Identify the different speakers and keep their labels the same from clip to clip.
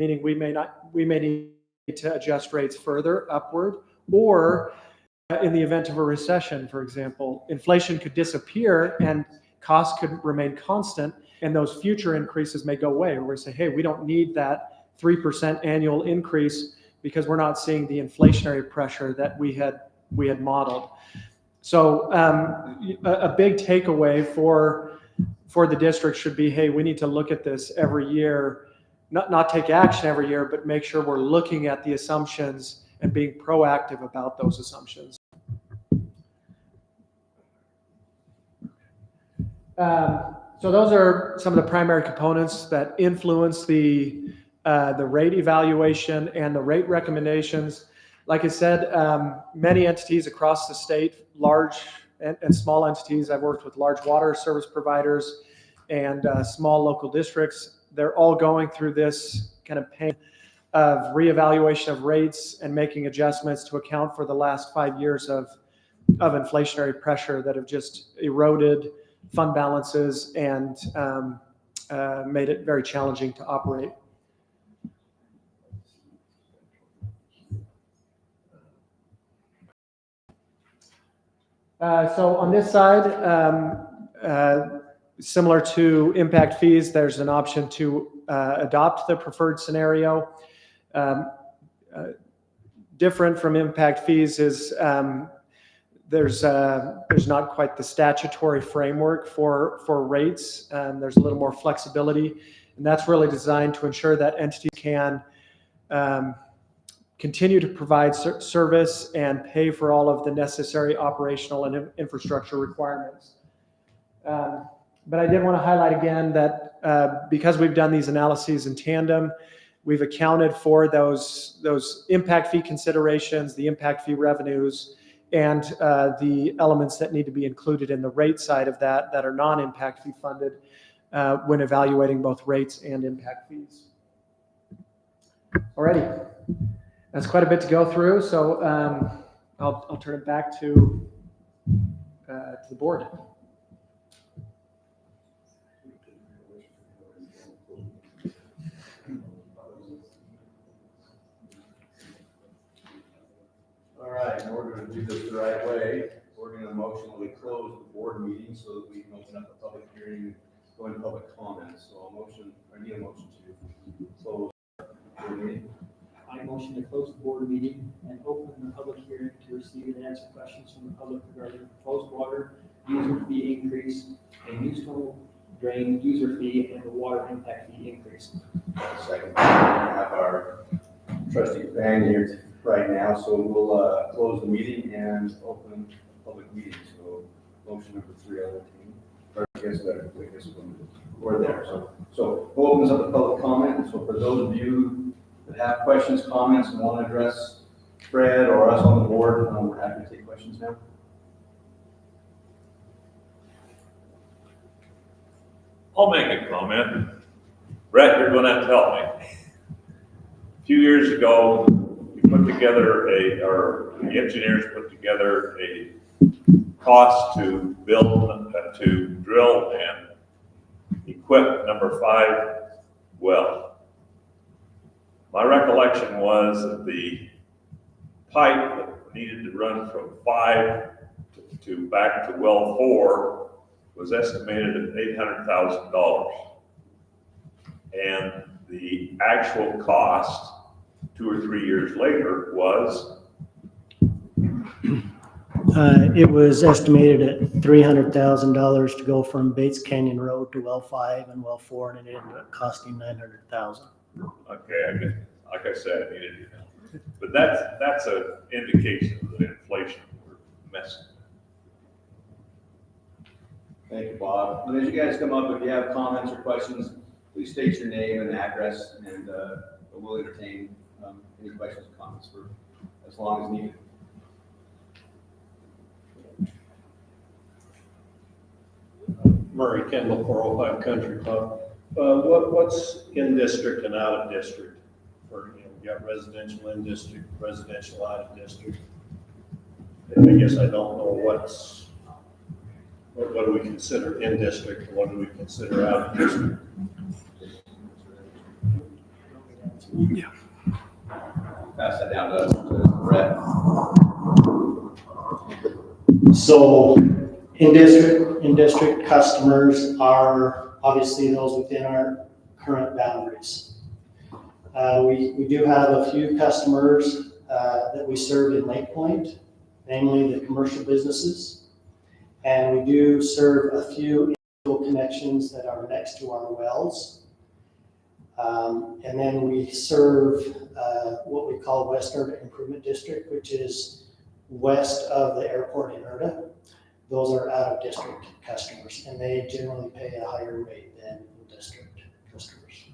Speaker 1: meaning we may need to adjust rates further upward, or in the event of a recession, for example, inflation could disappear and costs could remain constant, and those future increases may go away. Where we say, hey, we don't need that 3% annual increase because we're not seeing the inflationary pressure that we had modeled. So a big takeaway for the district should be, hey, we need to look at this every year, not take action every year, but make sure we're looking at the assumptions and being proactive about those assumptions. So those are some of the primary components that influence the rate evaluation and the rate recommendations. Like I said, many entities across the state, large and small entities, I've worked with large water service providers and small local districts. They're all going through this kind of pain of reevaluation of rates and making adjustments to account for the last 5 years of inflationary pressure that have just eroded fund balances and made it very challenging to operate. So on this side, similar to impact fees, there's an option to adopt the preferred scenario. Different from impact fees is there's not quite the statutory framework for rates. There's a little more flexibility, and that's really designed to ensure that entities can continue to provide service and pay for all of the necessary operational and infrastructure requirements. But I did want to highlight again that because we've done these analyses in tandem, we've accounted for those impact fee considerations, the impact fee revenues, and the elements that need to be included in the rate side of that are non-impact fee funded when evaluating both rates and impact fees. Alrighty, that's quite a bit to go through, so I'll turn it back to the board.
Speaker 2: All right, in order to do this the right way, we're going to emotionally close the board meeting so that we can open up a public hearing and go into public comments. So I need a motion to close the board meeting.
Speaker 3: I motion to close the board meeting and open the public hearing to receive and answer questions from the public regarding proposed water user fee increase, a new storm drain user fee, and the water impact fee increase.
Speaker 2: Second, we have our trustee Van here right now, so we'll close the meeting and open public meeting. So motion number 3 on the team. Or I guess we're there. So we'll open up the public comment. So for those of you that have questions, comments, and want to address Fred or us on the board, we're happy to take questions now.
Speaker 4: I'll make a comment. Brett, you're going to have to help me. A few years ago, we put together the engineers put together a cost to build, to drill and equip number 5 well. My recollection was that the pipe that needed to run from 5 to back to well 4 was estimated at $800,000. And the actual cost 2 or 3 years later was?
Speaker 5: It was estimated at $300,000 to go from Bates Canyon Road to well 5 and well 4, and it ended up costing $900,000.
Speaker 4: Okay, like I said, I needed to know. But that's an indication of the inflation we're messing with.
Speaker 2: Thank you, Bob. And as you guys come up, if you have comments or questions, please state your name and address, and we'll entertain any questions or comments for as long as needed.
Speaker 6: Murray Kendall, 405 Country Club. What's in district and out of district? For, you got residential in district, residential out of district. And I guess I don't know what do we consider in district and what do we consider out of district?
Speaker 1: Yeah.
Speaker 2: Pass that down to Brett.
Speaker 5: So in district customers are obviously those within our current boundaries. We do have a few customers that we serve in Lake Point, namely the commercial businesses. And we do serve a few individual connections that are next to our wells. And then we serve what we call West Urban Improvement District, which is west of the airport in Erda. Those are out of district customers, and they generally pay a higher rate than in-district customers.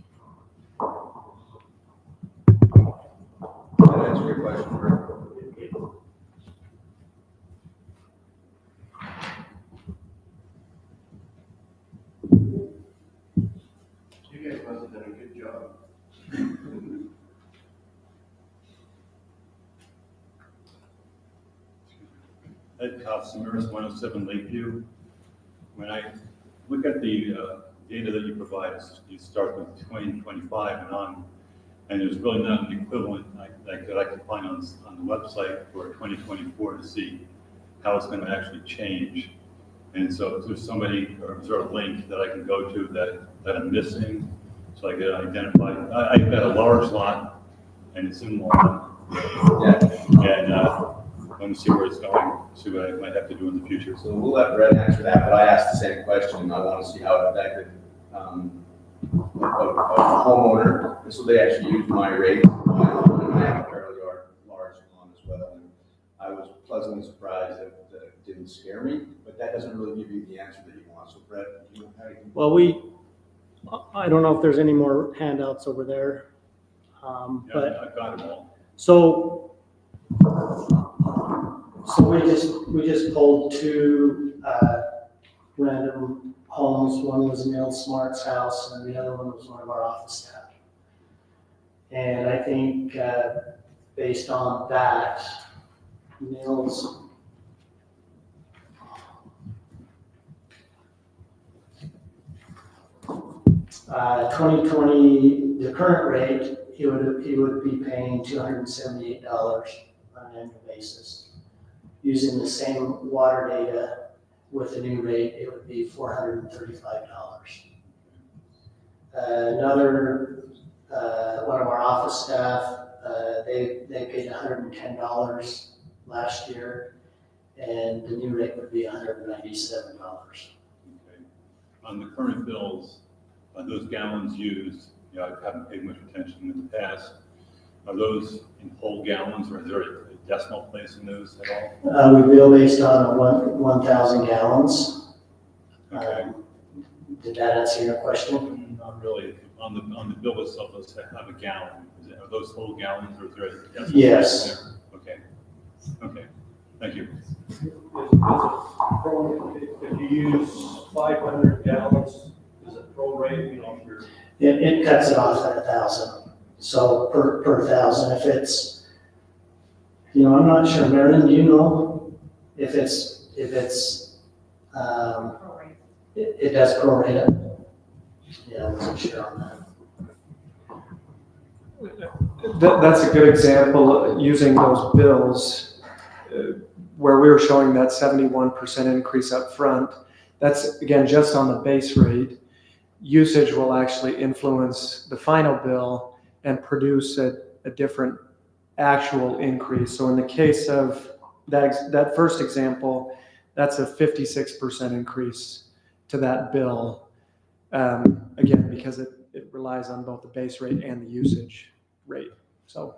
Speaker 2: That answer your question, Brett?
Speaker 6: You guys must have done a good job.
Speaker 7: Ed Costumers, 107 Lakeview. When I look at the data that you provide, you start with 2025 and on, and there's really not an equivalent that I could find on the website for 2024 to see how it's going to actually change. And so if there's somebody, or is there a link that I can go to that I'm missing, so I get identified? I've got a large lot, and it's in Walnut.
Speaker 2: Yeah.
Speaker 7: And let me see where it's going, see what I might have to do in the future.
Speaker 2: So we'll let Brett answer that, but I asked the same question, and I want to see how it affected a homeowner. And so they actually used my rate, and I have a fairly large one as well. And I was pleasantly surprised that it didn't scare me, but that doesn't really give you the answer that you want. So Brett, how do you?
Speaker 5: Well, I don't know if there's any more handouts over there,
Speaker 7: Yeah,
Speaker 5: but
Speaker 7: I've got them all.
Speaker 5: so we just pulled two random homes. One was Neil Smart's house, and the other one was one of our office staff. And I think based on that, Neil's 2020, the current rate, he would be paying $278 on an annual basis. Using the same water data with the new rate, it would be $435. Another, one of our office staff, they paid $110 last year, and the new rate would be $197.
Speaker 7: Okay. On the current bills, those gallons used, you know, I haven't paid much attention in the past. Are those in whole gallons, or is there a decimal place in those at all?
Speaker 5: We bill based on 1,000 gallons.
Speaker 7: Okay.
Speaker 5: Did that answer your question?
Speaker 7: Not really. On the bill itself, let's have a gallon. Are those whole gallons, or is there a decimal
Speaker 5: Yes.
Speaker 7: place there? Okay. Okay. Thank you.
Speaker 6: If you use 500 gallons, is it prorate, you know, if you're
Speaker 5: It cuts it off at 1,000. So per 1,000, if it's, you know, I'm not sure, Marilyn, do you know if it does prorate it? Yeah, I wasn't sure on that.
Speaker 1: That's a good example, using those bills, where we were showing that 71% increase up front. That's, again, just on the base rate. Usage will actually influence the final bill and produce a different actual increase. So in the case of that first example, that's a 56% increase to that bill. Again, because it relies on both the base rate and the usage rate. So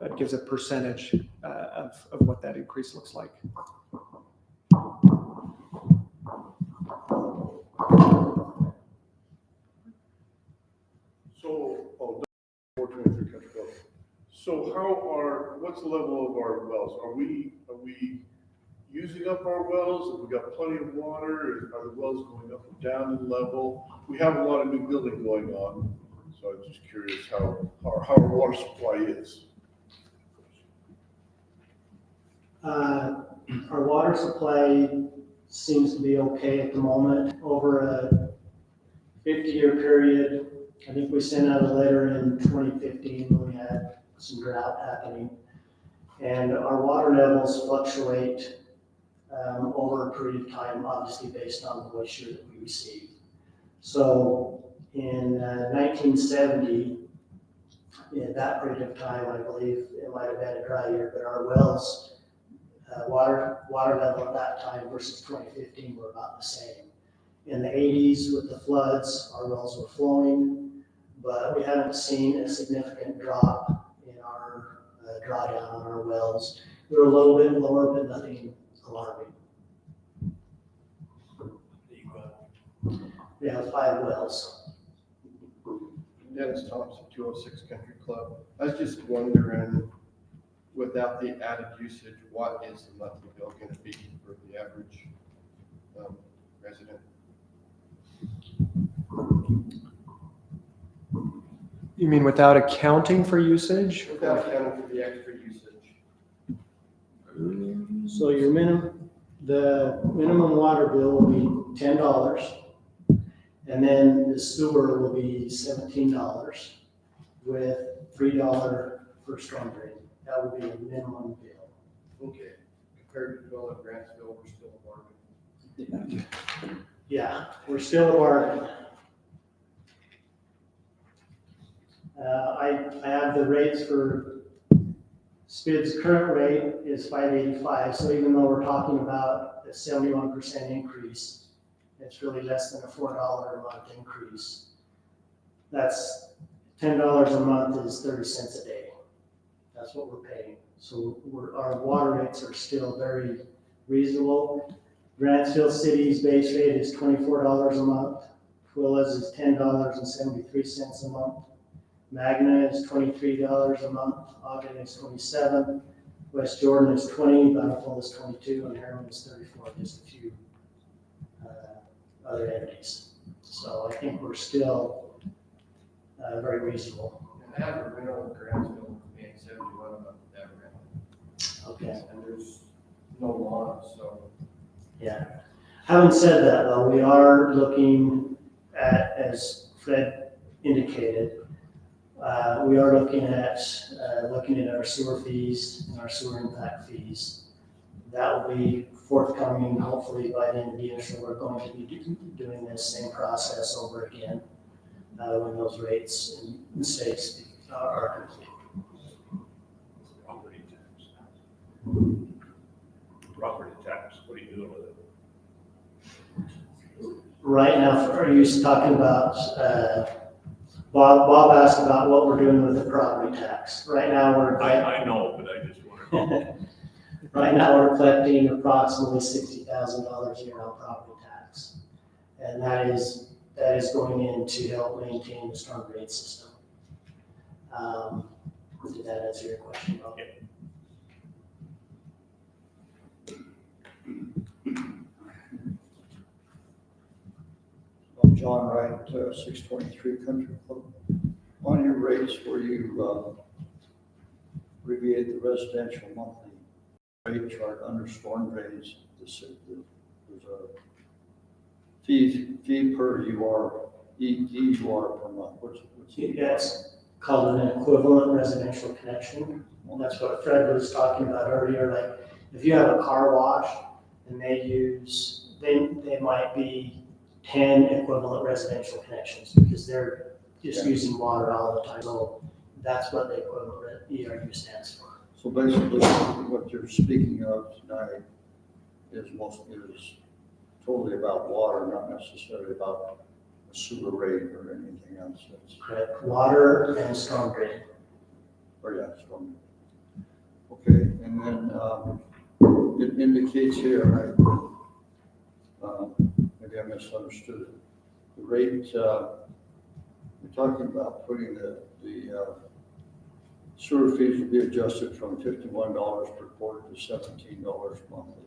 Speaker 1: that gives a percentage of what that increase looks like.
Speaker 8: So what's the level of our wells? Are we using up our wells? Have we got plenty of water? Are the wells going up and down in level? We have a lot of new building going on, so I'm just curious how our water supply is.
Speaker 5: Our water supply seems to be okay at the moment. Over a 50-year period, I think we sent out a letter in 2015 when we had some drought happening. And our water levels fluctuate over a period of time, obviously based on the moisture that we receive. So in 1970, in that period of time, I believe it might have been a dry year, but our wells, water level at that time versus 2015 were about the same. In the 80s with the floods, our wells were flowing, but we haven't seen a significant drop in our drawdown on our wells. They're a little bit lower, but nothing alarming. We have 5 wells.
Speaker 8: Dennis Thompson, 206 Country Club. I was just wondering, without the added usage, what is the monthly bill going to be for the average resident?
Speaker 1: You mean without accounting for usage?
Speaker 8: Without accounting for the extra usage.
Speaker 5: So your the minimum water bill will be $10, and then the sewer will be $17 with $3 for storm drain. That would be a minimum bill.
Speaker 8: Okay. Compared to Bill at Grantsville, we're still a bargain.
Speaker 5: Yeah, we're still a bargain. I have the rates for SPID's current rate is $5.85, so even though we're talking about a 71% increase, it's really less than a $4 a month increase. That's $10 a month is 30 cents a day. That's what we're paying. So our water rates are still very reasonable. Grantsville City's base rate is $24 a month. Twilla's is $10.73 a month. Magna is $23 a month. Ogden is $27. West Jordan is $20. Bountiful is $22, and Harriman is $34. Just a few other entities. So I think we're still very reasonable.
Speaker 8: And I have a rental in Grantsville paying $71 a month that rental.
Speaker 5: Okay.
Speaker 8: And there's no lawn, so.
Speaker 5: Yeah. Having said that, though, we are looking at, as Fred indicated, we are looking at our sewer fees and our sewer impact fees. That will be forthcoming hopefully by the end of the year, so we're going to be doing this same process over again when those rates and mistakes are complete.
Speaker 4: Property tax. Property tax, what are you doing with it?
Speaker 5: Right now, are you talking about, Bob asked about what we're doing with the property tax. Right now,
Speaker 4: I know, but I just wonder.
Speaker 5: right now, we're collecting approximately $60,000 a year on property tax. And that is going in to help maintain the storm drain system. Did that answer your question, Bob?
Speaker 9: I'm John Wright, 623 Country Club. On your rates where you abbreviate the residential monthly rate chart under storm drains, there's a fee per EUR per month. What's
Speaker 5: That's called an equivalent residential connection. And that's what Fred was talking about earlier. Like if you have a car wash and they might be 10 equivalent residential connections because they're just using water all the time. So that's what the equivalent ERU stands for.
Speaker 9: So basically, what you're speaking of tonight is totally about water, not necessarily about a sewer rate or anything else.
Speaker 5: Correct. Water and storm drain.
Speaker 9: Or yeah, storm. Okay, and then it indicates here, maybe I misunderstood it. The rate, we're talking about putting the sewer fees will be adjusted from $51 per quarter to $17 monthly.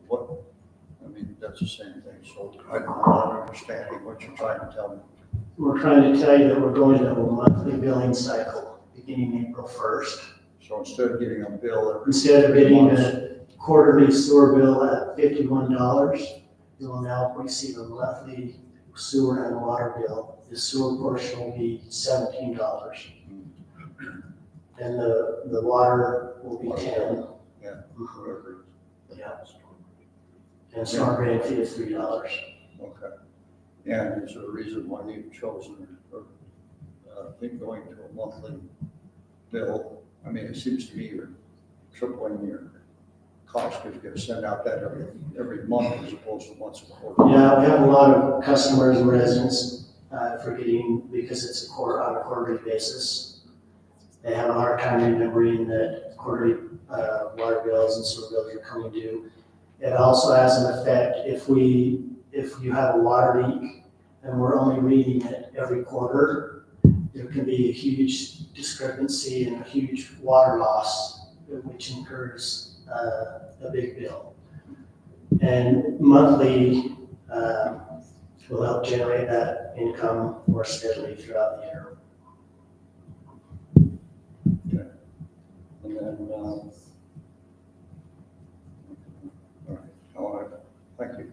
Speaker 9: That's the same thing. So I'm not understanding what you're trying to tell me.
Speaker 5: We're trying to tell you that we're going to have a monthly billing cycle beginning April 1st.
Speaker 9: So instead of getting a bill
Speaker 5: Instead of getting a quarterly sewer bill at $51, you will now receive a monthly sewer and water bill, the sewer portion will be $17. And the water will be 10.
Speaker 9: Yeah. Whatever.
Speaker 5: Yeah. And storm drain fee is $3.
Speaker 9: Okay. And is there a reason why you've chosen, or, think going to a monthly bill? I mean, it seems to me you're tripling your cost because you're gonna send out that every month as opposed to once a quarter.
Speaker 5: Yeah, we have a lot of customers and residents forgetting because it's on a quarterly basis. They have a hard time remembering that quarterly water bills and sewer bills are coming due. It also has an effect if you have a water leak and we're only reading it every quarter, there can be a huge discrepancy and a huge water loss, which incurs a big bill. And monthly will help generate that income more steadily throughout the year.
Speaker 9: And then, all right, thank you.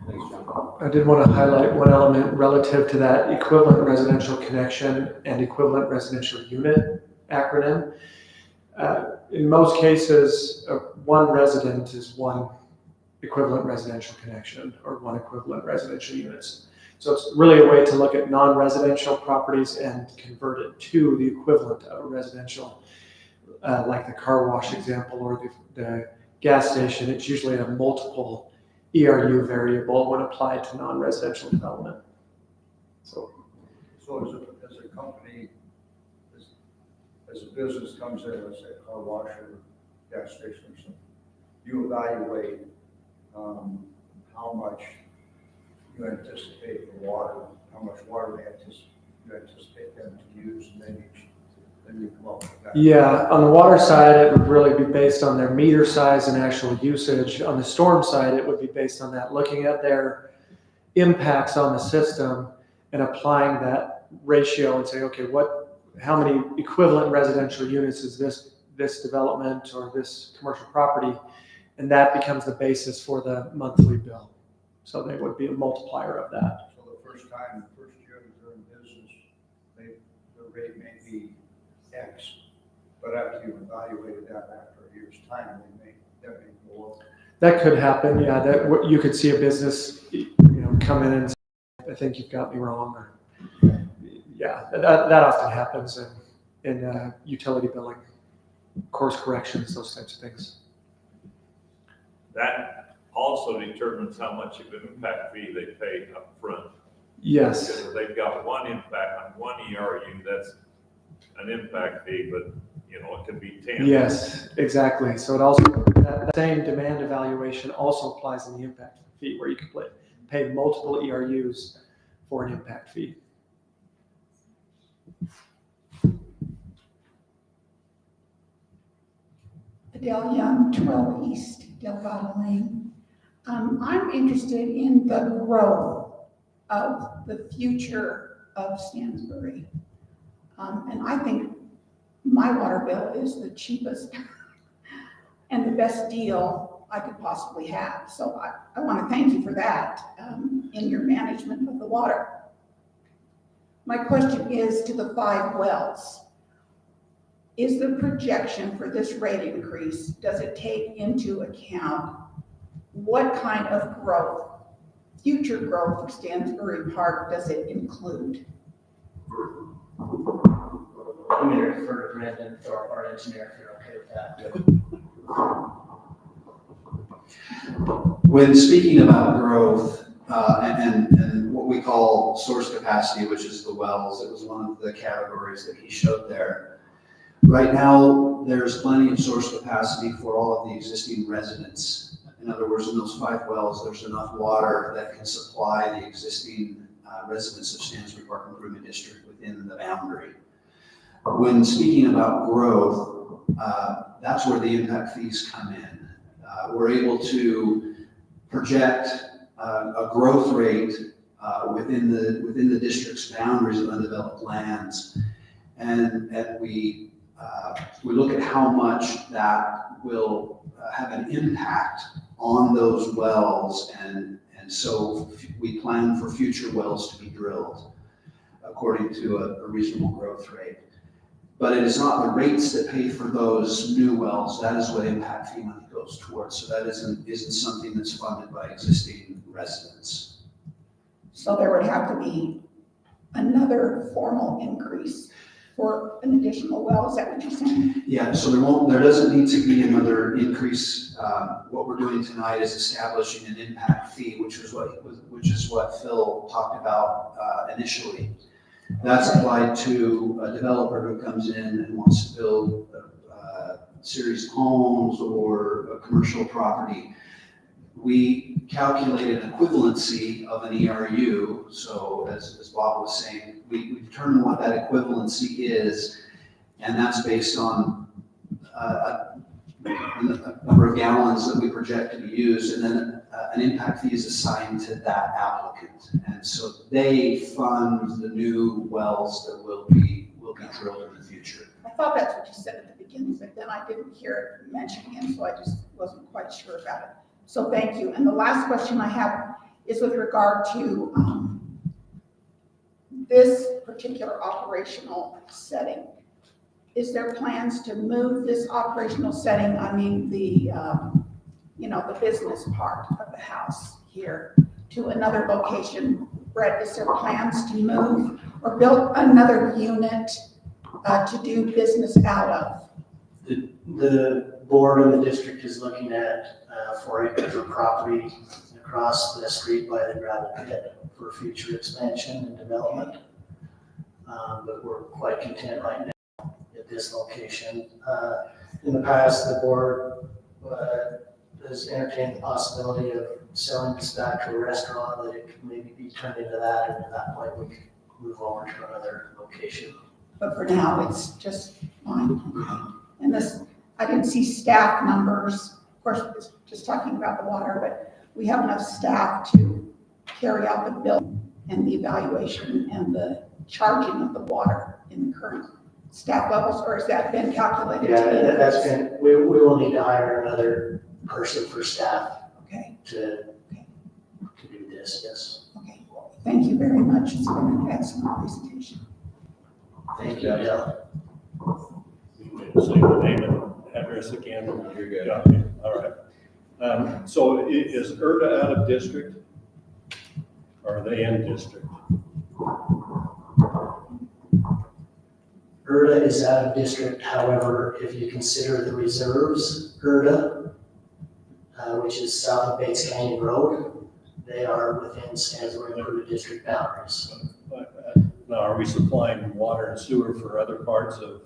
Speaker 2: Thanks, John.
Speaker 1: I did want to highlight one element relative to that equivalent residential connection and equivalent residential unit acronym. In most cases, one resident is one equivalent residential connection or one equivalent residential units. So it's really a way to look at non-residential properties and convert it to the equivalent of a residential, like the car wash example or the gas station. It's usually a multiple ERU variable when applied to non-residential development. So
Speaker 9: as a company, as a business comes in, let's say a car wash or gas station or something, you evaluate how much you anticipate the water, how much water you anticipate them to use, and then you come up with that.
Speaker 1: yeah, on the water side, it would really be based on their meter size and actual usage. On the storm side, it would be based on that, looking at their impacts on the system and applying that ratio and say, okay, how many equivalent residential units is this development or this commercial property? And that becomes the basis for the monthly bill. So they would be a multiplier of that.
Speaker 9: So the first year that they're in business, the rate may be X, but after you've evaluated that after a year's time, that may go up.
Speaker 1: That could happen, yeah. That you could see a business, come in and say, I think you've got me wrong, or yeah, that often happens in utility billing, course corrections, those types of things.
Speaker 4: That also determines how much of an impact fee they pay up front.
Speaker 1: Yes,
Speaker 4: Because if they've got one impact on one ERU, that's an impact fee, but it could be 10.
Speaker 1: yes, exactly. So it also, that same demand evaluation also applies in the impact fee, where you can pay multiple ERUs for an impact fee.
Speaker 10: Adele Young, 12 East Delgado Lane. I'm interested in the growth of the future of Stansbury. And I think my water bill is the cheapest and the best deal I could possibly have. So I want to thank you for that in your management of the water. My question is to the 5 wells. Is the projection for this rate increase, does it take into account what kind of growth, future growth of Stansbury Park does it include?
Speaker 5: I'm going to refer to Brandon, or our engineer, if you're okay with that.
Speaker 11: When speaking about growth and what we call source capacity, which is the wells, it was one of the categories that he showed there. Right now, there's plenty of source capacity for all of the existing residents. In other words, in those 5 wells, there's enough water that can supply the existing residents of Stansbury Park Improvement District within the boundary. When speaking about growth, that's where the impact fees come in. We're able to project a growth rate within the district's boundaries of undeveloped lands, and we look at how much that will have an impact on those wells and And so we plan for future wells to be drilled according to a reasonable growth rate. But it is not the rates that pay for those new wells. That is what impact fee money goes towards. So that isn't something that's funded by existing residents.
Speaker 10: So there would have to be another formal increase for an additional well, is that what you're saying?
Speaker 11: Yeah, so there doesn't need to be another increase. What we're doing tonight is establishing an impact fee, which is what Phil talked about initially. That's applied to a developer who comes in and wants to build a series of homes or a commercial property. We calculated an equivalency of an ERU. So as Bob was saying, we determine what that equivalency is, and that's based on a number of gallons that we project to be used, and then an impact fee is assigned to that applicant. And so they fund the new wells that will be drilled in the future.
Speaker 10: I thought that's what you said at the beginning, but then I didn't hear it mentioned again, so I just wasn't quite sure about it. So thank you. And the last question I have is with regard to this particular operational setting. Is there plans to move this operational setting, I mean, the business part of the house here to another location? Brett, is there plans to move or build another unit to do business out of?
Speaker 5: The board and the district is looking at 4 acres of property across the street by the gravel pit for future expansion and development. But we're quite content right now at this location. In the past, the board has entertained the possibility of selling this back to a restaurant, that it could maybe be turned into that, and at that point we could move over to another location.
Speaker 10: But for now, it's just fine. And this, I didn't see staff numbers. Of course, it's just talking about the water, but we have enough staff to carry out the bill and the evaluation and the charging of the water in the current staff levels, or has that been calculated?
Speaker 5: Yeah, that's been, we will need to hire another person for staff
Speaker 10: Okay,
Speaker 5: to do this, yes.
Speaker 10: okay. Thank you very much. It's been an excellent presentation.
Speaker 5: Thank you, Dale.
Speaker 6: Say the name and address again.
Speaker 2: You're good.
Speaker 6: Yeah, all right. So is ERDA out of district? Or are they in district?
Speaker 5: ERDA is out of district. However, if you consider the reserves, ERDA, which is south of Bates Canyon Road, they are within Stansbury Improved District boundaries.
Speaker 6: Now, are we supplying water and sewer for other parts of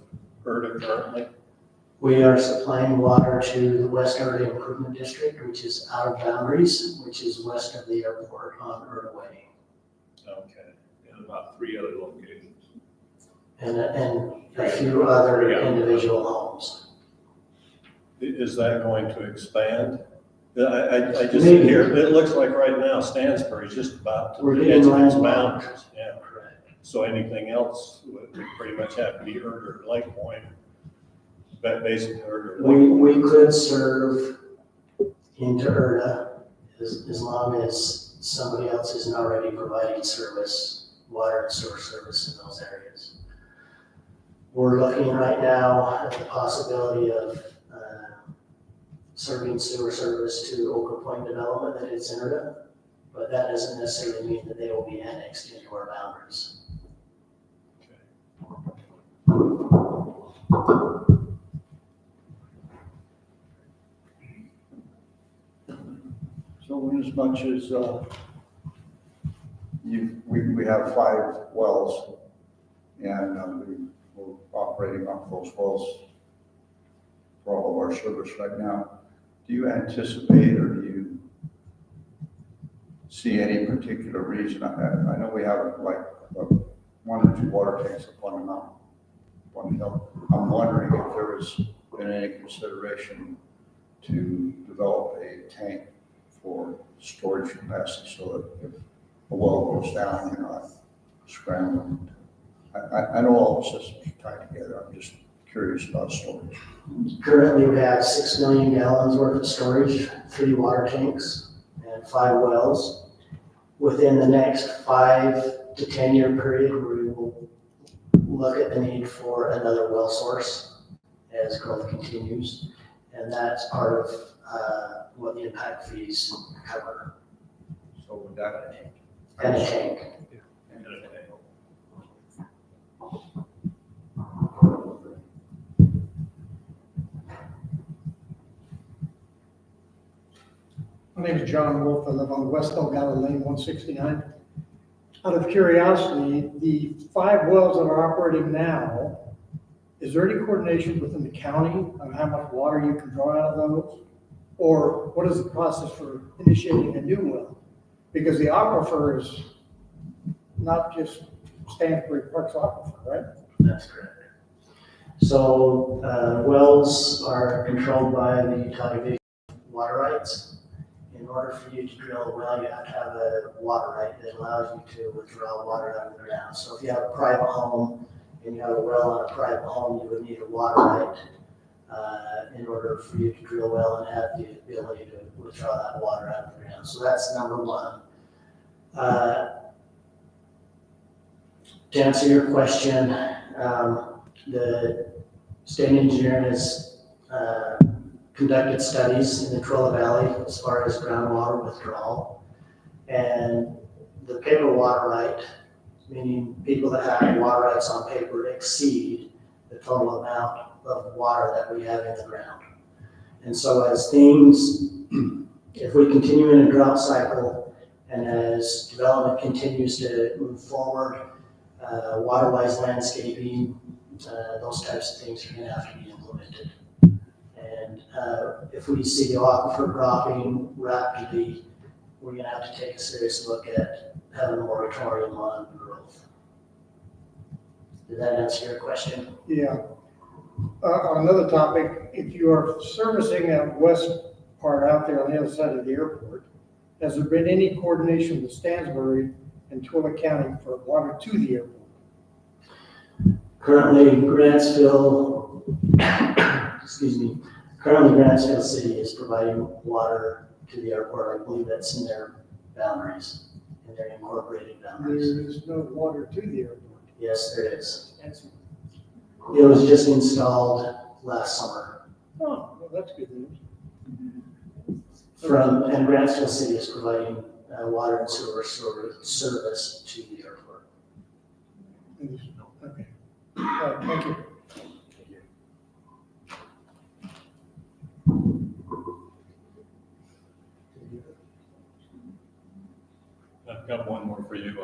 Speaker 6: ERDA currently?
Speaker 5: We are supplying water to the West ERDA Improvement District, which is out of boundaries, which is west of the airport on ERDA Way.
Speaker 6: Okay, and about 3 other locations.
Speaker 5: And a few other individual homes.
Speaker 6: Is that going to expand? I just
Speaker 5: Maybe.
Speaker 6: hear, it looks like right now Stansbury is just about to
Speaker 5: We're
Speaker 6: the
Speaker 5: getting
Speaker 6: edge of its
Speaker 5: landlocked.
Speaker 6: boundaries. Yeah.
Speaker 5: Correct.
Speaker 6: So anything else would pretty much have to be ERDA or Lake Point. But basically ERDA or Lake Point.
Speaker 5: We could serve into ERDA as long as somebody else isn't already providing service, water and sewer service in those areas. We're looking right now at the possibility of serving sewer service to Oak Point Development that is in ERDA, but that doesn't necessarily mean that they will be annexed into our boundaries.
Speaker 9: So in as much as, we have 5 wells, and we're operating off those wells for all of our service right now. Do you anticipate, or do you see any particular reason? I know we have like 1 or 2 water tanks up on the mountain, one hill. I'm wondering if there has been any consideration to develop a tank for storage capacity, so that if a well goes down, you're not scrambling. I know all the systems are tied together. I'm just curious about storage.
Speaker 5: Currently, we have 6 million gallons worth of storage, 3 water tanks, and 5 wells. within the next 5 to 10 year period, we will look at the need for another well source as growth continues. And that's part of what the impact fees cover.
Speaker 9: So with that,
Speaker 5: And a tank.
Speaker 12: My name is John Wolf. I live on West Delgado Lane, 169. Out of curiosity, the 5 wells that are operating now, is there any coordination within the county on how much water you can draw out of those? Or what is the process for initiating a new well? Because the aquifer is not just Stansbury Park's aquifer, right?
Speaker 5: That's correct. So wells are controlled by the Utah Division of Water Rights. In order for you to drill a well, you have to have a water right that allows you to withdraw water out of the ground. So if you have a private home and you have a well on a private home, you would need a water right in order for you to drill a well and have the ability to withdraw that water out of the ground. So that's number one. To answer your question, the state engineer has conducted studies in the Trilla Valley as far as groundwater withdrawal. And the paper water right, meaning people that have water rights on paper, exceed the total amount of water that we have in the ground. And so as things, if we continue in a drought cycle and as development continues to move forward, water-wise landscaping, those types of things are gonna have to be implemented. And if we see the aquifer dropping rapidly, we're gonna have to take a serious look at having a moratorium on growth. Did that answer your question?
Speaker 12: Yeah. On another topic, if you are servicing that west part out there on the other side of the airport, has there been any coordination with Stansbury and Twilla County for water to the airport?
Speaker 5: Currently, Grantsville, Grantsville City is providing water to the airport. I believe that's in their boundaries, in their incorporated boundaries.
Speaker 12: There is no water to the airport.
Speaker 5: Yes, there is.
Speaker 12: That's,
Speaker 5: It was just installed last summer.
Speaker 12: oh, well, that's good news.
Speaker 5: And Grantsville City is providing water and sewer service to the airport.
Speaker 12: Okay. All right, thank you.
Speaker 7: I've got one more for you.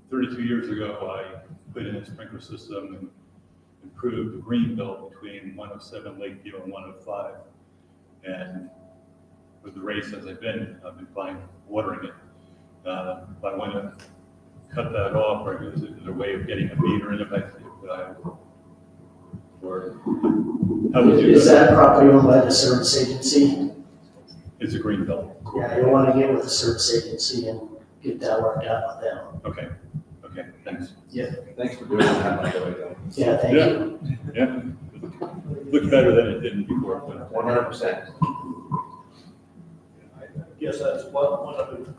Speaker 7: 32 years ago, I put in a sprinkler system and improved the green belt between 107 Lakeview and 105. And with the race as I've been fine watering it. If I want to cut that off, or is there a way of getting a meter in it? Or how would you?
Speaker 5: Is that property owned by the service agency?
Speaker 7: It's a green belt.
Speaker 5: Yeah, you want to get with the service agency and get that worked out with them.
Speaker 7: Okay, thanks.
Speaker 2: Thanks for doing that, by the way, though.
Speaker 5: Yeah, thank you.
Speaker 7: Yeah, looks better than it did before. But
Speaker 2: 100%.
Speaker 6: Yes, that's one other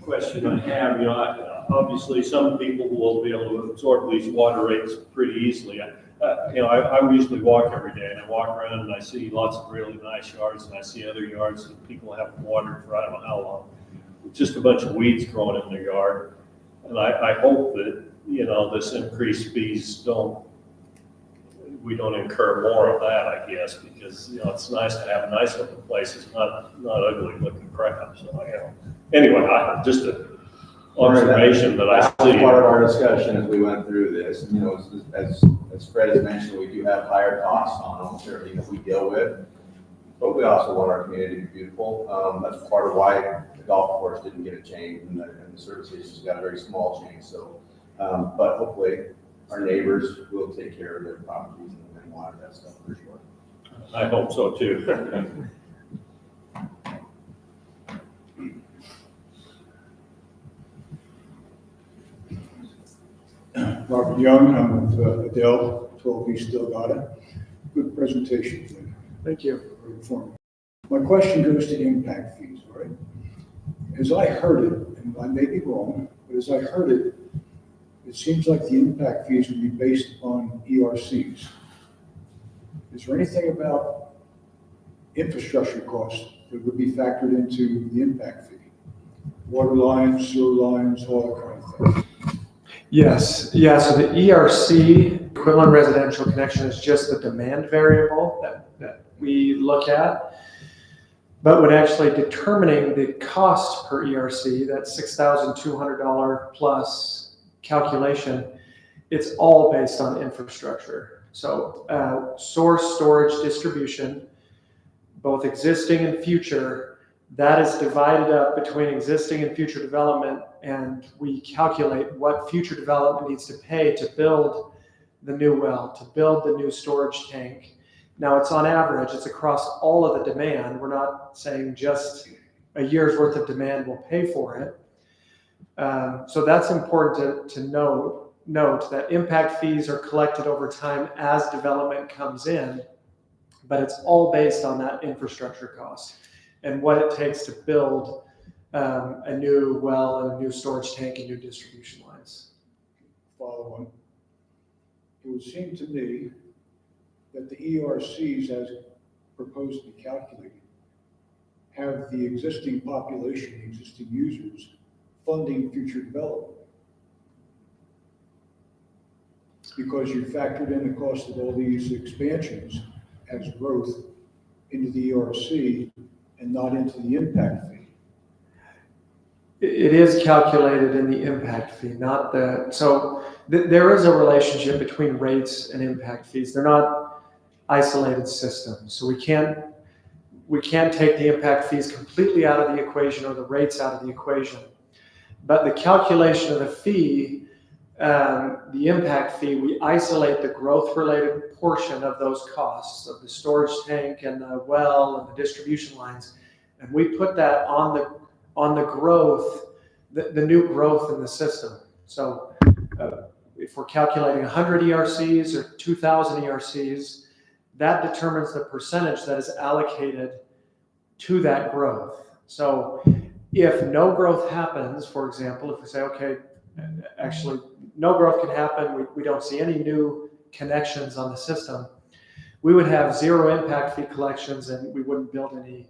Speaker 6: question I have. You know, obviously some people will be able to absorb these water rates pretty easily. I usually walk every day and I walk around and I see lots of really nice yards and I see other yards that people haven't watered for I don't know how long. Just a bunch of weeds growing in their yard. And I hope that, this increased fees we don't incur more of that, I guess, because, it's nice to have nice looking places, not ugly looking crap. So, anyway, just an observation that I see.
Speaker 2: Part of our discussion as we went through this, as Fred has mentioned, we do have higher costs on almost everything that we deal with. But we also want our community to be beautiful. That's part of why the golf course didn't get a change and the service station's got a very small change. So, but hopefully our neighbors will take care of their properties and water that stuff for sure.
Speaker 6: I hope so too.
Speaker 8: Robert Young, I'm with Adele, 12 East Delgado. Good presentation.
Speaker 1: Thank you.
Speaker 8: My question goes to impact fees, all right? As I heard it, and and I may be wrong, but as I heard it, it seems like the impact fees would be based upon ERCs. Is there anything about infrastructure costs that would be factored into the impact fee? Water lines, sewer lines, all that kind of thing.
Speaker 1: Yes, yeah, so the ERC, equivalent residential connection, is just the demand variable that we look at. But when actually determining the cost per ERC, that $6,200 plus calculation, it's all based on infrastructure. So source, storage, distribution, both existing and future, that is divided up between existing and future development, and we calculate what future development needs to pay to build the new well, to build the new storage tank. Now, it's on average, it's across all of the demand. We're not saying just a year's worth of demand will pay for it. So that's important to note that impact fees are collected over time as development comes in, but it's all based on that infrastructure cost and what it takes to build a new well and a new storage tank and new distribution lines.
Speaker 8: Follow on. It would seem to me that the ERCs, as proposed to be calculated, have the existing population, the existing users, funding future development. Because you factored in the cost of all these expansions as growth into the ERC and not into the impact fee.
Speaker 1: It is calculated in the impact fee, not the, so there is a relationship between rates and impact fees. They're not isolated systems. So we can't take the impact fees completely out of the equation or the rates out of the equation. But the calculation of the fee, the impact fee, we isolate the growth-related portion of those costs of the storage tank and the well and the distribution lines, and we put that on the growth, the new growth in the system. So if we're calculating 100 ERCs or 2,000 ERCs, that determines the percentage that is allocated to that growth. So if no growth happens, for example, if we say, okay, actually no growth can happen, we don't see any new connections on the system, we would have zero impact fee collections and we wouldn't build any,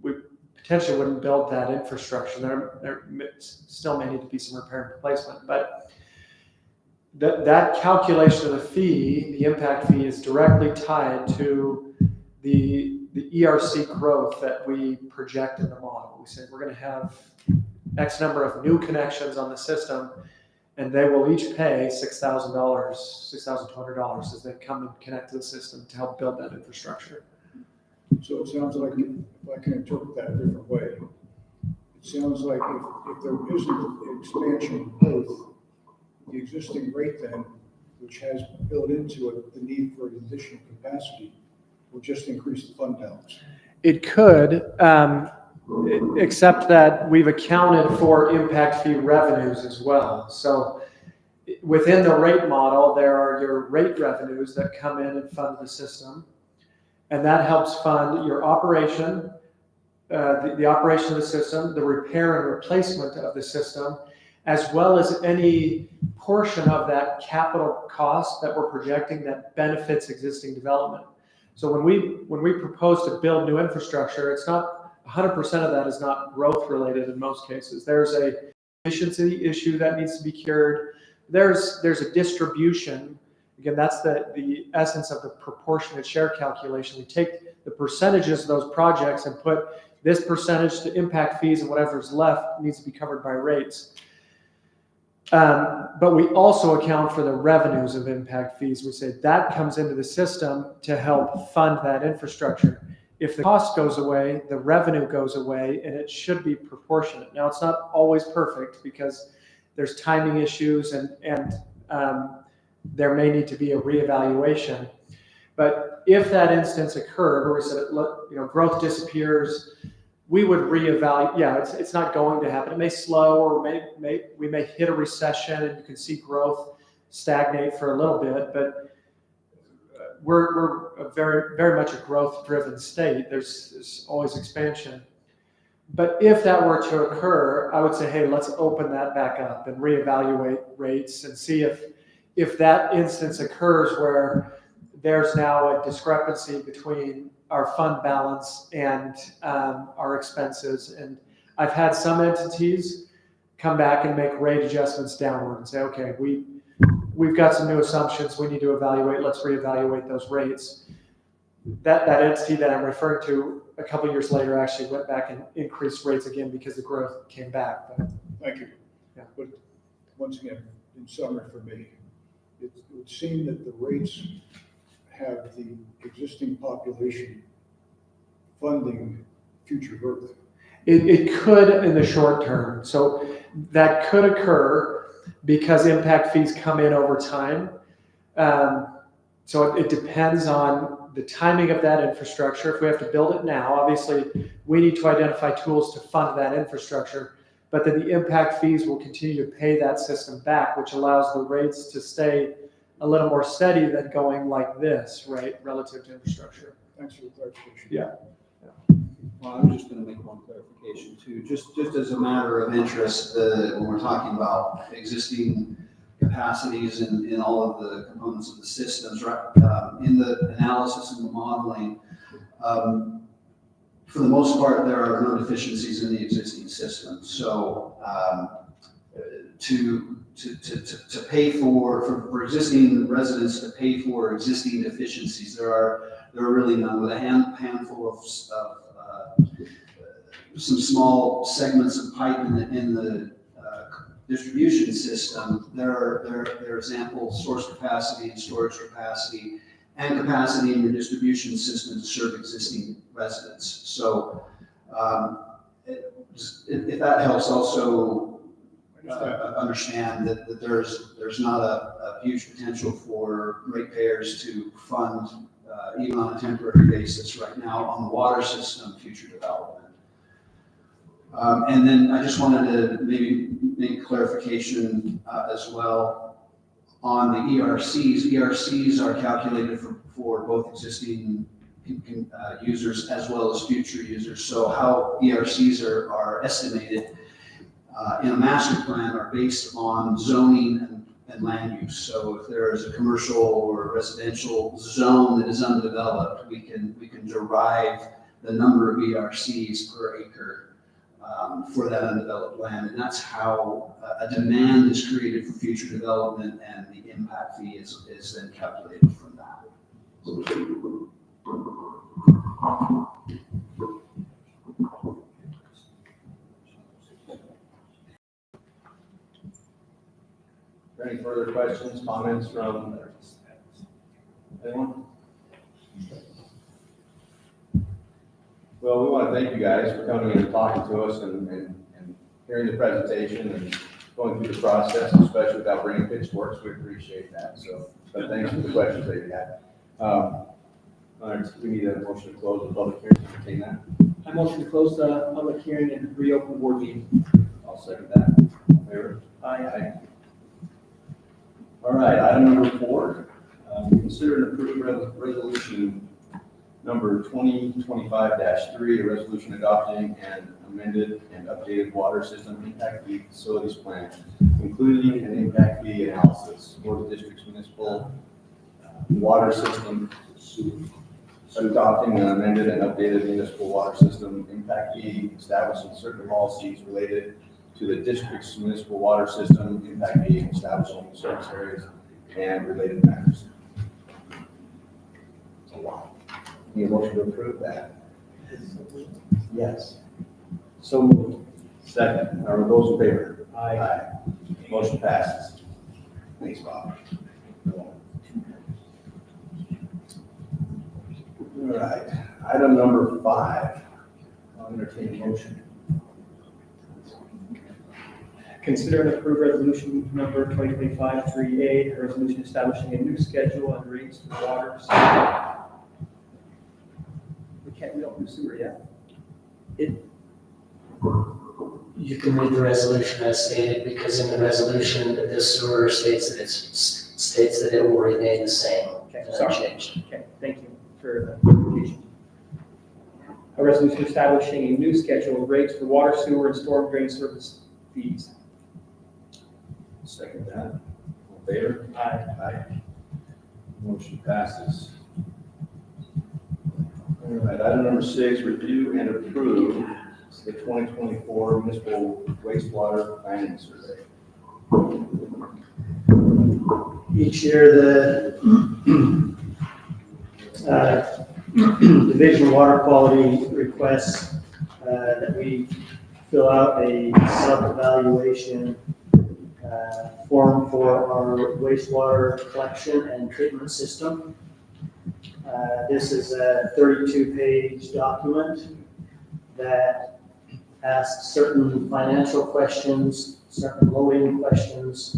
Speaker 1: we potentially wouldn't build that infrastructure. There still may need to be some repair and replacement, but that calculation of the fee, the impact fee, is directly tied to the ERC growth that we project in the model. We say we're going to have X number of new connections on the system, and they will each pay $6,000, $6,200 as they come and connect to the system to help build that infrastructure.
Speaker 8: So it sounds like, if I can interpret that a different way, it sounds like if there isn't expansion growth, the existing rate then, which has built into it the need for additional capacity, will just increase the fund balance.
Speaker 1: It could, except that we've accounted for impact fee revenues as well. So within the rate model, there are your rate revenues that come in and fund the system. And that helps fund your operation, the operation of the system, the repair and replacement of the system, as well as any portion of that capital cost that we're projecting that benefits existing development. So when we propose to build new infrastructure, it's not 100% of that is not growth related in most cases. There's a efficiency issue that needs to be cured. There's a distribution. Again, that's the essence of the proportionate share calculation. We take the percentages of those projects and put this percentage to impact fees, and whatever's left needs to be covered by rates. But we also account for the revenues of impact fees. We say that comes into the system to help fund that infrastructure. If the cost goes away, the revenue goes away, and it should be proportionate. Now, it's not always perfect because there's timing issues and there may need to be a reevaluation. But if that instance occurred where we said, look, growth disappears, we would reevaluate. Yeah, it's not going to happen. It may slow, or we may hit a recession, and you can see growth stagnate for a little bit. But we're a very, very much a growth-driven state. There's always expansion. But if that were to occur, I would say, hey, let's open that back up and reevaluate rates and see if that instance occurs where there's now a discrepancy between our fund balance and our expenses. And I've had some entities come back and make rate adjustments downward and say, okay, we've got some new assumptions we need to evaluate. Let's reevaluate those rates. That entity that I'm referring to a couple years later actually went back and increased rates again because the growth came back. But,
Speaker 8: Thank you.
Speaker 1: Yeah.
Speaker 8: But once again, in summary for me, it would seem that the rates have the existing population funding future growth.
Speaker 1: it could in the short term. So that could occur because impact fees come in over time. So it depends on the timing of that infrastructure. If we have to build it now, obviously we need to identify tools to fund that infrastructure, but then the impact fees will continue to pay that system back, which allows the rates to stay a little more steady than going like this, right, relative to infrastructure.
Speaker 8: Thanks for the clarification.
Speaker 1: Yeah.
Speaker 11: Well, I was just gonna make one clarification too, just as a matter of interest, when we're talking about existing capacities in all of the components of the systems, right? In the analysis and the modeling, for the most part, there are no deficiencies in the existing system. So to pay for existing residents to pay for existing deficiencies, there are really none. With a handful of some small segments of pipe in the distribution system, there's ample source capacity and storage capacity and capacity in your distribution system to serve existing residents. So if that helps also understand that there's not a huge potential for ratepayers to fund even on a temporary basis right now on the water system future development. And then I just wanted to maybe make clarification as well on the ERCs. ERCs are calculated for both existing users as well as future users. So how ERCs are estimated in a master plan are based on zoning and land use. So if there is a commercial or residential zone that is undeveloped, we can derive the number of ERCs per acre for that undeveloped land. And that's how a demand is created for future development, and the impact fee is then calculated from that.
Speaker 2: Any further questions, comments from anyone? Well, we want to thank you guys for coming and talking to us and hearing the presentation and going through the process, especially without bringing pitchforks. We appreciate that. So, but thanks for the questions that you had. We need a motion to close the public hearing. Entertain that.
Speaker 3: I motion to close the public hearing and reopen the board meeting.
Speaker 2: I'll second that. All in favor?
Speaker 3: Aye.
Speaker 2: All right, item number 4. Consider and approve resolution number 2025-3, a resolution adopting an amended and updated water system impact fee facilities plan, including an impact fee analysis for the district's municipal water system, adopting an amended and updated municipal water system impact fee, establishing certain policies related to the district's municipal water system impact fee, establishing service areas and related matters. It's a lot. Need a motion to approve that?
Speaker 3: Yes.
Speaker 2: So moved. Second. Are those in favor?
Speaker 3: Aye.
Speaker 2: Motion passes. Thanks, Bob. All right. Item number 5. I'll entertain a motion.
Speaker 3: Consider and approve resolution number 2025-3A, a resolution establishing a new schedule and rates for water. We don't do sewer yet.
Speaker 13: You can read the resolution as stated, because in the resolution, this sewer states that it will remain the same,
Speaker 3: Okay,
Speaker 13: unchanged.
Speaker 3: Okay, thank you for the clarification. A resolution establishing a new schedule of rates for water, sewer, and storm drain service fees.
Speaker 2: Second that. All in favor?
Speaker 3: Aye.
Speaker 2: Aye. Motion passes. All right, item number 6, review and approve the 2024 municipal wastewater planning survey.
Speaker 5: Each year, the Division of Water Quality requests that we fill out a self-evaluation form for our wastewater collection and treatment system. This is a 32-page document that asks certain financial questions, certain loading questions,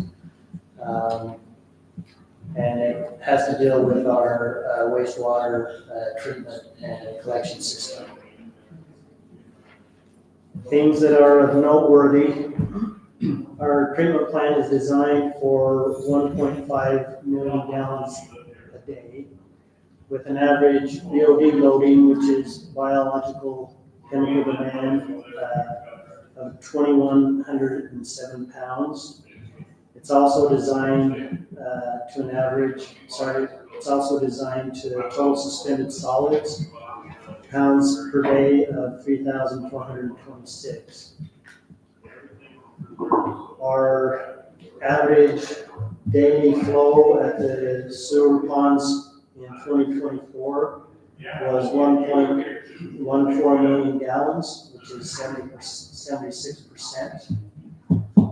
Speaker 5: and it has to deal with our wastewater treatment and collection system. Things that are of noteworthy, our treatment plant is designed for 1.5 million gallons a day with an average BOD loading, which is biological chemical demand, of 2,107 pounds. It's also designed it's also designed to total suspended solids, pounds per day of 3,426. Our average daily flow at the sewer ponds in 2024 was 1.14 million gallons, which is 76%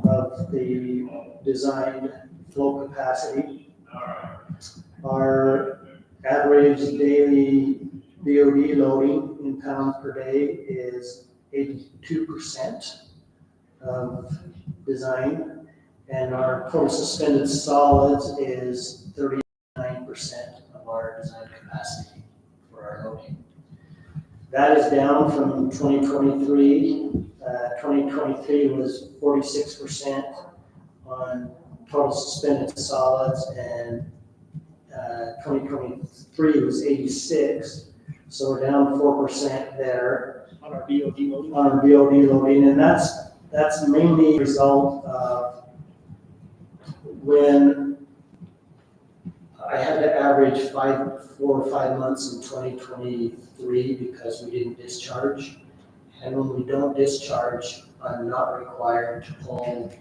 Speaker 5: of the designed flow capacity. Our average daily BOD loading in pounds per day is 82% of design, and our total suspended solids is 39% of our design capacity for our loading. That is down from 2023. 2023 was 46% on total suspended solids, and 2023 was 86. So we're down 4% there
Speaker 3: On our BOD loading.
Speaker 5: on our BOD loading, and that's mainly a result of when I had to average 4 or 5 months in 2023 because we didn't discharge. And when we don't discharge, I'm not required to pull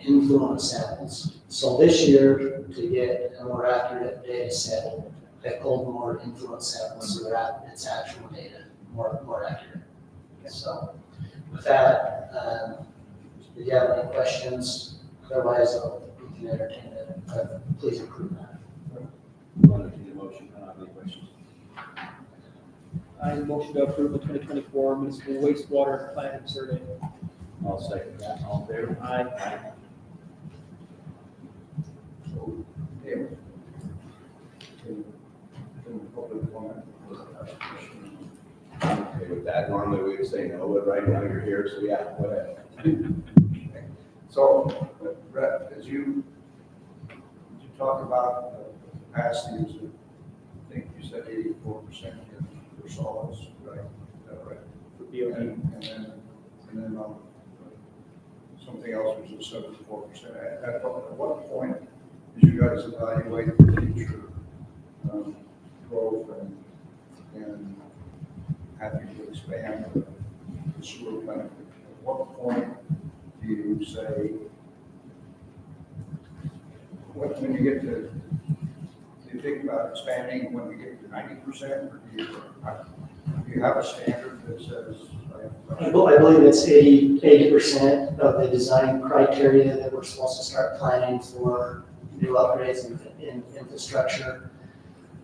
Speaker 5: influent samples. So this year, to get a more accurate data set, I pulled more influent samples so that it's actual data, more accurate. So with that, if you have any questions, otherwise we can entertain it, but please approve that.
Speaker 2: I'll entertain the motion. I don't have any questions.
Speaker 3: I motion to approve the 2024 municipal wastewater planning survey.
Speaker 2: I'll second that. All in favor?
Speaker 3: Aye.
Speaker 2: Okay, with that, normally we would say no, but right now you're here, so yeah, go ahead.
Speaker 9: So, Brett, as you talk about capacities, I think you said 84% for solids, right? Is that right?
Speaker 3: For BOD.
Speaker 9: And then something else was at 74%. At what point did you guys evaluate the future growth and having to expand the sewer plant? At what point do you say, when you get to, do you think about expanding when we get to 90%, or do you have a standard that says?
Speaker 5: I believe it's 80% of the design criteria that we're supposed to start planning for new upgrades in infrastructure.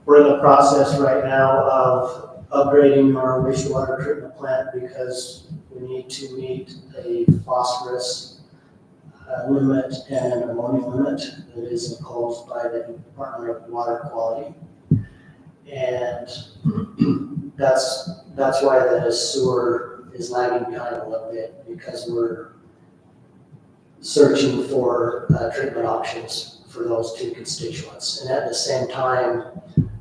Speaker 5: We're in the process right now of upgrading our wastewater treatment plant because we need to meet a phosphorus limit and an ammonia limit that is imposed by the Department of Water Quality. And that's why the sewer is lagging behind a little bit, because we're searching for treatment options for those two constituents. And at the same time,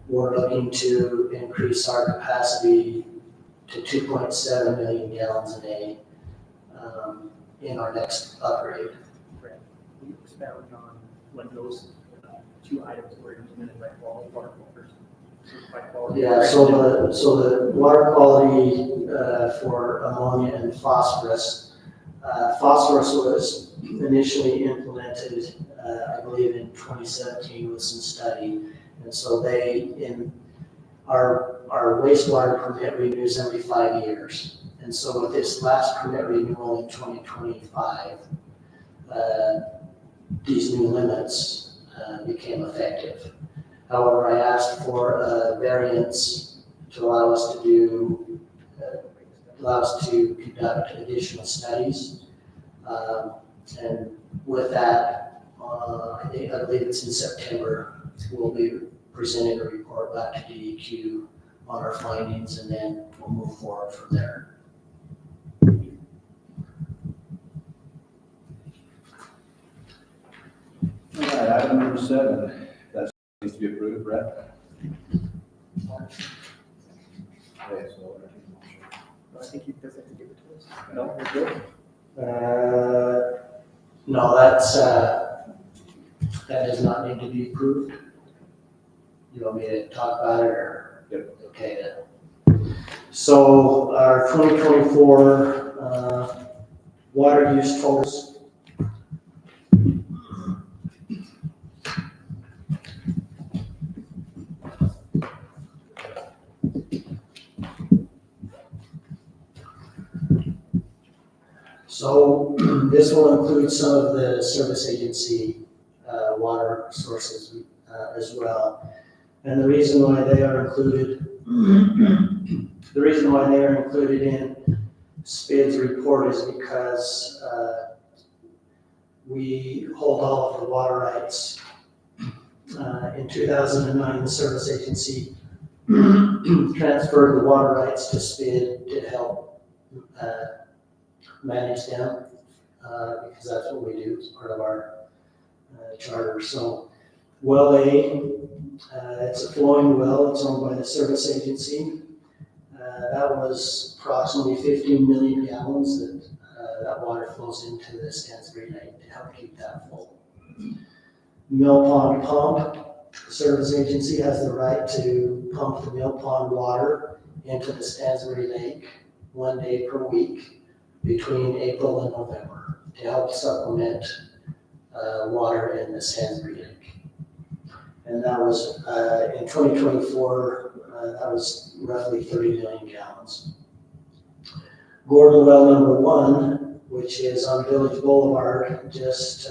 Speaker 5: we're looking to increase our capacity
Speaker 13: to 2.7 million gallons a day in our next upgrade.
Speaker 3: Brett, will you expound on what those two items were implemented by quality water filters? By quality.
Speaker 13: Yeah, so the water quality for ammonia and phosphorus. Phosphorus was initially implemented, I believe in 2017 with some study. And so in our wastewater permit renews every 5 years. And so with this last permit renewal in 2025, these new limits became effective. However, I asked for a variance to allow us to conduct additional studies. And with that, I believe it's in September, we'll be presenting a report back to DEQ on our findings, and then we'll move forward from there.
Speaker 2: All right, item number 7, that needs to be approved, Brett. Okay, so
Speaker 3: I think you does have to give it to us. No, we're good.
Speaker 13: No, that does not need to be approved. You want me to talk about it, or?
Speaker 2: Yep.
Speaker 13: Okay, then. So our 2024 water use totals. So this will include some of the service agency water sources as well. And the reason why they are included, in SPID's report is because we hold all of the water rights. In 2009, the service agency transferred the water rights to SPID to help manage them, because that's what we do as part of our charter. So well A, it's a flowing well, it's owned by the service agency. That was approximately 15 million gallons that water flows into the Stansbury Lake to help keep that full. Mill Pond Pump, the service agency has the right to pump the Mill Pond water into the Stansbury Lake 1 day per week between April and November to help supplement water in the Stansbury Lake. And that was, in 2024, that was roughly 30 million gallons. Gordon Well number 1, which is on Village Boulevard, just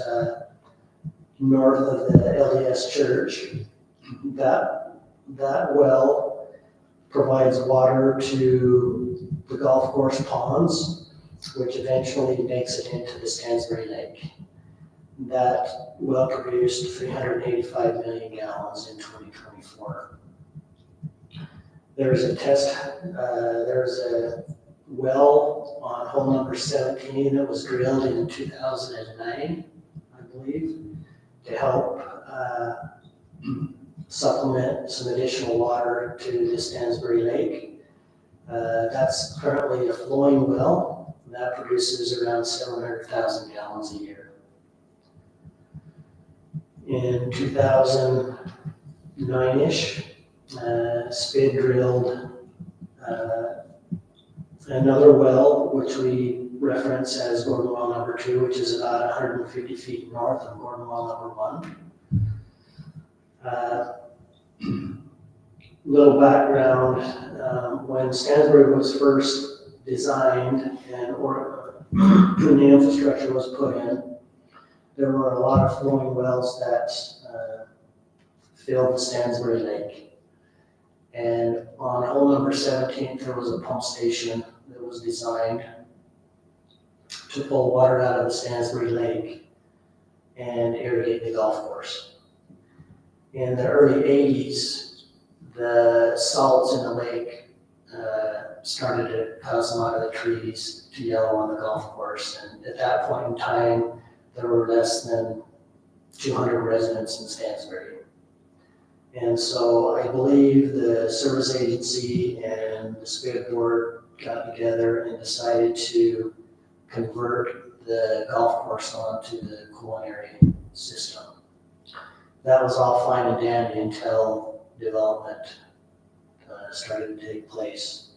Speaker 13: north of the LDS Church, that well provides water to the golf course ponds, which eventually makes it into the Stansbury Lake. That well produced 385 million gallons in 2024. There's a well on hole number 17 that was drilled in 2009, I believe, to help supplement some additional water to the Stansbury Lake. That's currently a flowing well that produces around 700,000 gallons a year. In 2009-ish, SPID drilled another well, which we reference as Gordon Well number 2, which is about 150 feet north of Gordon Well number 1. Little background, when Stansbury was first designed and the infrastructure was put in, there were a lot of flowing wells that filled the Stansbury Lake. And on hole number 17, there was a pump station that was designed to pull water out of the Stansbury Lake and irrigate the golf course. In the early 80s, the salts in the lake started to cause a lot of the trees to yellow on the golf course. And at that point in time, there were less than 200 residents in Stansbury. And so I believe the service agency and the SPID board got together and decided to convert the golf course onto the culinary system. That was all fine and dandy until development started to take place.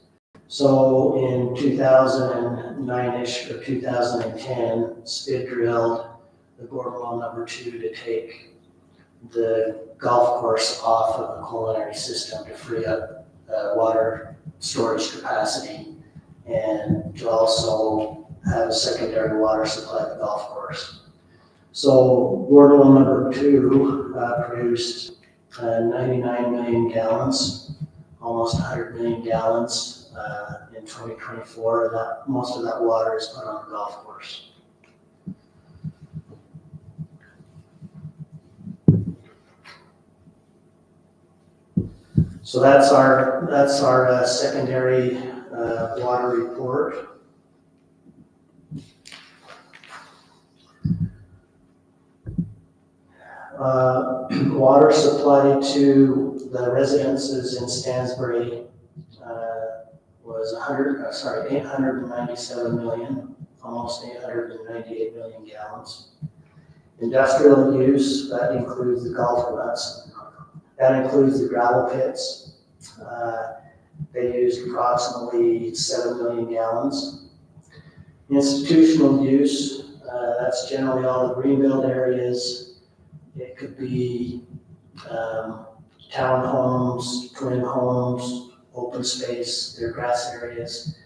Speaker 13: So in 2009-ish or 2010, Spid drilled the Gordon Well number 2 to take the golf course off of the culinary system to free up water storage capacity and to also have a secondary water supply to the golf course. So Gordon Well number 2 produced 99 million gallons, almost 100 million gallons in 2024. Most of that water is put on the golf course. So that's our secondary water report. Water supply to the residences in Stansbury was 897 million, almost 898 million gallons. Industrial use, that includes the golf nuts, that includes the gravel pits. They used approximately 7 million gallons. Institutional use, that's generally all the greenbelt areas. It could be townhomes, twin homes, open space, their grass areas,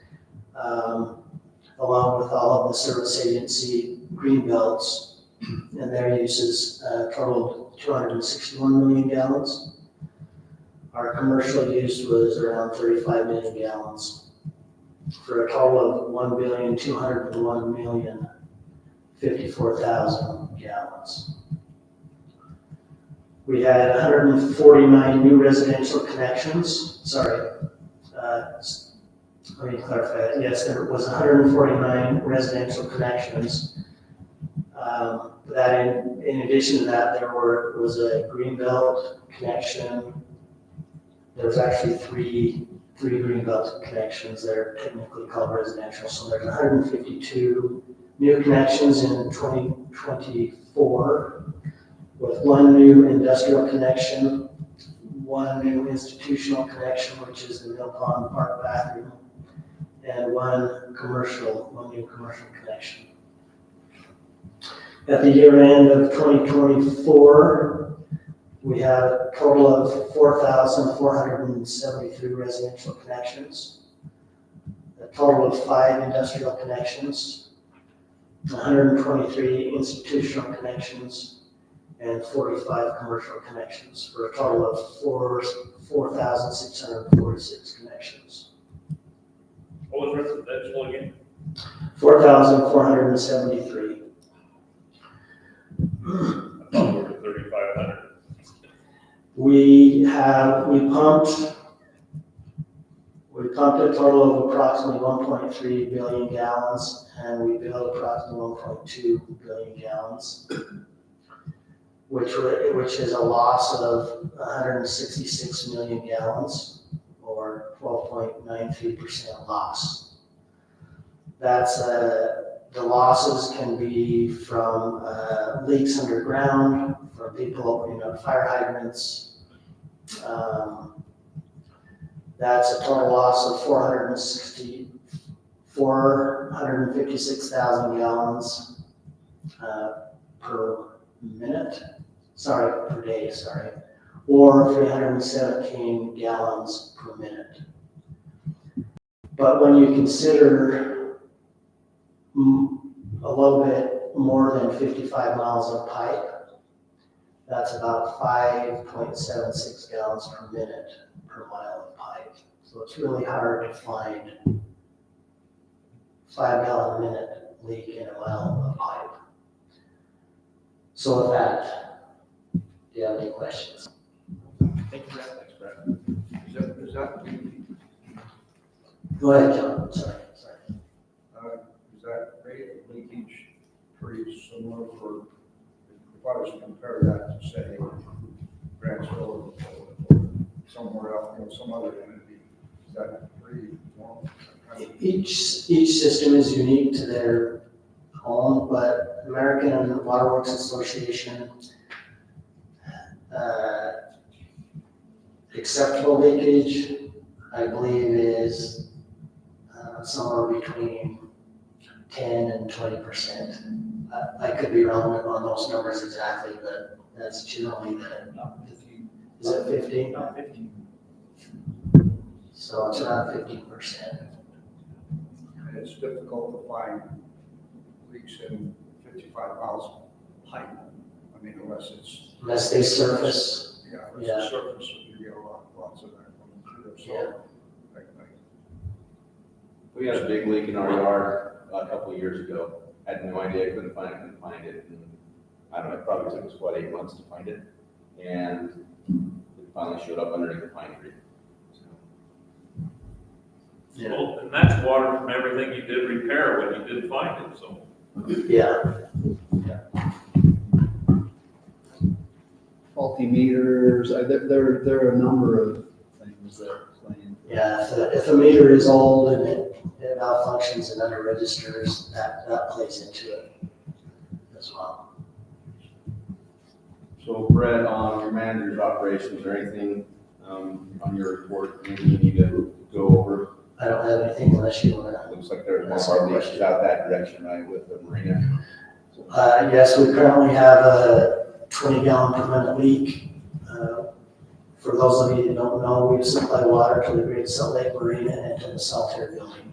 Speaker 13: along with all of the service agency greenbelts, and their uses totaled 261 million gallons. Our commercial use was around 35 million gallons, for a total of 1,201,054,000 gallons. We had 149 new residential connections. Let me clarify that. Yes, there was 149 residential connections. That in addition to that, there was a greenbelt connection. There was actually three greenbelt connections that are technically called residential. So there's 152 new connections in 2024. With one new industrial connection, one new institutional connection, which is the Mill Pond Park bathroom, and one new commercial connection. At the year end of 2024, we have a total of 4,473 residential connections, a total of 5 industrial connections, 123 institutional connections, and 45 commercial connections, for a total of 4,646 connections.
Speaker 4: What was residential again?
Speaker 13: 4,473.
Speaker 4: I thought we were 3,500.
Speaker 13: We pumped a total of approximately 1.3 billion gallons, and we billed approximately 1.2 billion gallons. Which is a loss of 166 million gallons, or 12.93% loss. That's the losses can be from leaks underground, from people opening up fire hydrants. That's a total loss of 456,000 gallons per day, or 317 gallons per minute. But when you consider a little bit more than 55 miles of pipe, that's about 5.76 gallons per minute per mile of pipe. So it's really hard to find 5 gallon a minute leak in a mile of pipe. So with that, do you have any questions?
Speaker 4: Thank you, Brad. Thanks, Brad.
Speaker 9: Is that
Speaker 13: Go ahead, John. Sorry.
Speaker 9: is that rate of leakage pretty similar for, if I was to compare that to say Grantsville or somewhere else, some other entity, is that pretty normal? Kind of
Speaker 13: Each system is unique to their own, but American Water Works Association, acceptable leakage, I believe, is somewhere between 10 and 20%. I could be wrong on those numbers exactly, but that's generally is it 50?
Speaker 3: Not 15.
Speaker 13: So it's around 15%.
Speaker 9: And it's difficult to find leaks in 55 miles pipe. I mean,
Speaker 13: Unless they surface.
Speaker 9: unless
Speaker 13: Yeah.
Speaker 9: the surface, you get lots of that coming through. So,
Speaker 2: We had a big leak in our yard a couple of years ago. Had no idea, couldn't find it. And I don't know, it probably took us, 8 months to find it? And it finally showed up underneath the pine tree. So,
Speaker 4: Well, and that's water from everything you did repair when you did find it, so.
Speaker 13: Yeah.
Speaker 11: Faulty meters, there are a number of things that are playing.
Speaker 13: Yeah, if a meter is old and it malfunctions and under registers, that plays into it as well.
Speaker 2: So Brett, on your manager's operations, is there anything on your report maybe you need to go over?
Speaker 13: I don't have anything unless you want
Speaker 2: Looks like there's more leaks out that direction, right, with the marina.
Speaker 13: to. Yes, we currently have a 20-gallon per minute leak. For those of you that don't know, we supply water to the Great Salt Lake Marina and to the Saltair building.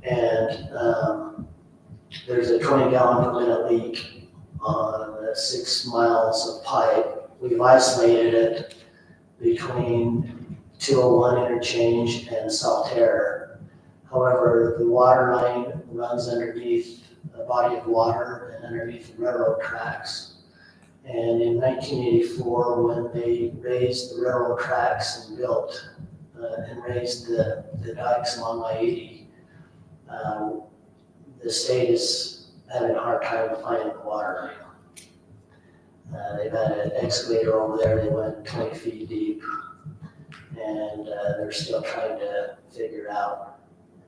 Speaker 13: And there's a 20-gallon per minute leak on 6 miles of pipe. We've isolated it between 201 interchange and Saltair. However, the water line runs underneath a body of water and underneath the railroad tracks. And in 1984, when they raised the railroad tracks and built and raised the dikes along I-80, the state is having a hard time finding the water line. They've had an excavator over there, they went 20 feet deep, and they're still trying to figure out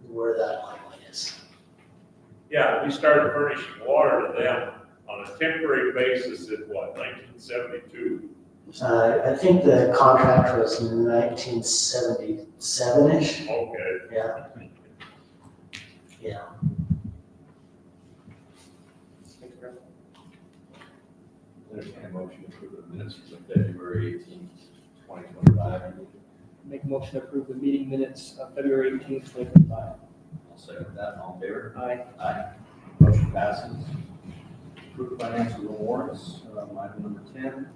Speaker 13: where that line is.
Speaker 4: Yeah, we started furnishing water to them on a temporary basis in what, 1972?
Speaker 13: I think the contract was 1977-ish.
Speaker 4: Okay.
Speaker 13: Yeah. Yeah.
Speaker 2: Entertain a motion to approve the minutes from the February 18th, 2025.
Speaker 3: Make a motion to approve the meeting minutes of February 18th, 2025.
Speaker 2: I'll second that, all in favor?
Speaker 3: Aye.
Speaker 2: Aye. Motion passes. Approve financial warrants, item number 10.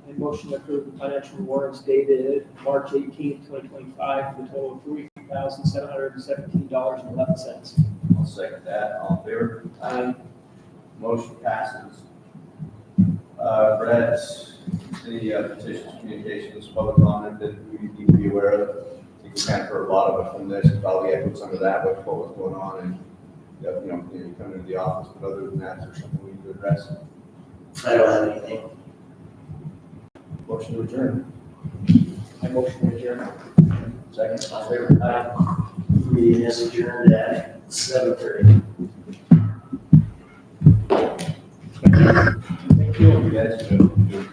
Speaker 3: Make a motion to approve the financial warrants dated March 18th, 2025, for the total of $3,717.11.
Speaker 2: I'll second that, all in favor?
Speaker 3: Aye.
Speaker 2: Motion passes. Brett, the petitions, communications, public comment that we need to be aware of. I think we kind of heard a lot of it from this, probably echoed some of that, what was going on, and, you come into the office, but other than that, there's something we need to address.
Speaker 13: I don't have anything.
Speaker 2: Motion to adjourn.
Speaker 3: I motion to adjourn.
Speaker 2: Second, all in favor?
Speaker 13: Aye. Meeting is adjourned at 7:30.
Speaker 2: Thank you, guys.